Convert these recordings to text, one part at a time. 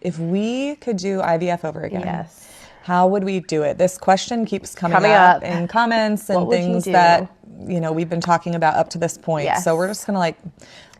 If we could do IVF over again, Yes. how would we do it? This question keeps coming up in comments and things that, you know, we've been talking about up to this point. Yes. So we're just going to like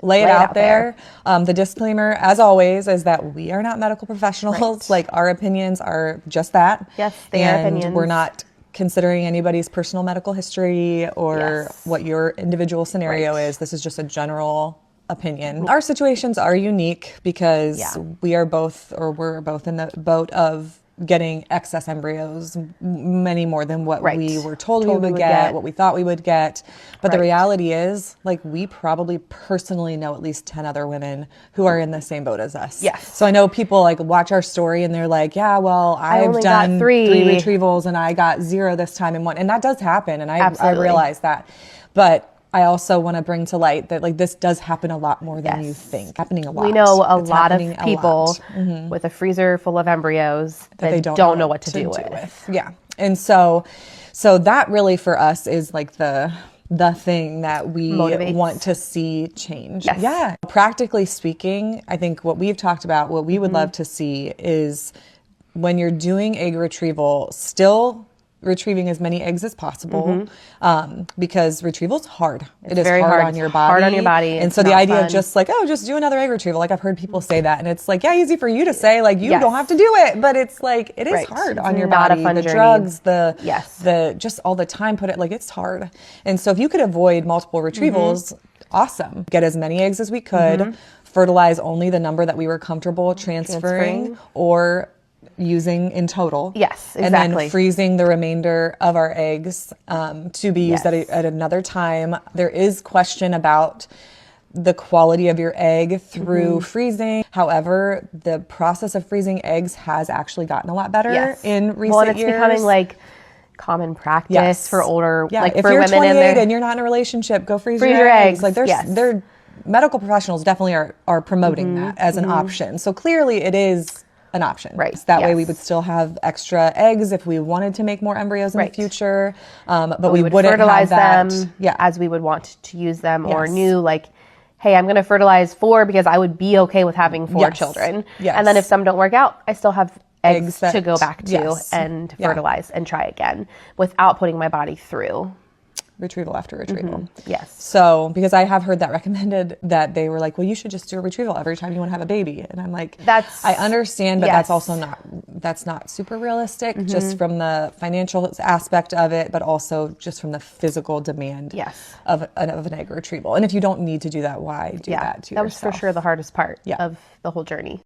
lay it out there. The disclaimer, as always, is that we are not medical professionals. Right. Like, our opinions are just that. Yes, they are opinions. We're not considering anybody's personal medical history or what your individual scenario is. This is just a general opinion. Our situations are unique because we're both in the boat of getting excess embryos, many more than what we were told we would get, what we thought we would get. But the reality is, like, we probably personally know at least 10 other women who are in the same boat as us. Yes. So I know people like watch our story and they're like, yeah, well, I've done three retrievals and I got 0 this time and 1. And that does happen. And I realize that. But I also want to bring to light that, like, this does happen a lot more than you think. Happening a lot. We know a lot of people with a freezer full of embryos that they don't know what to do with. Yeah. And so that really for us is like the thing that we want to see change. Yes. Yeah. Practically speaking, I think what we've talked about, what we would love to see is when you're doing egg retrieval, still retrieving as many eggs as possible, because retrieval is hard. It is very hard on your body. Hard on your body. And so the idea of just like, oh, just do another egg retrieval. Like, I've heard people say that, and it's like, yeah, easy for you to say, like, you don't have to do it, but it's like, it is hard on your body. Not a fun the journey. Drugs, the just all the time put it, like, it's hard. And so if you could avoid multiple retrievals, awesome. Get as many eggs as we could, fertilize only the number that we were comfortable transferring or using in total. Yes, exactly. And then freezing the remainder of our eggs to be used at another time. There is question about the quality of your egg through freezing. However, the process of freezing eggs has actually gotten a lot better in recent years. Well, it's becoming like common practice for older, like if for you're women 28 and you're not in a relationship, go freeze your eggs. Like, they're medical professionals definitely are promoting that as an option. So clearly it is an option. Right. That way we would still have extra eggs if we wanted to make more embryos in the future. But we wouldn't fertilize have that, them as we would want to use them, or knew like, hey, I'm going to fertilize 4 because I would be okay with having 4 children. Yes. And then if some don't work out, I still have eggs to go back to and fertilize and try again without putting my body through retrieval after retrieval. Yes. So, because I have heard that recommended, that they were like, well, you should just do a retrieval every time you want to have a baby. And I'm like, I understand, but that's also that's not super realistic, just from the financial aspect of it, but also just from the physical demand of an egg retrieval. And if you don't need to do that, why do that to yourself? That was for sure the hardest part of the whole journey.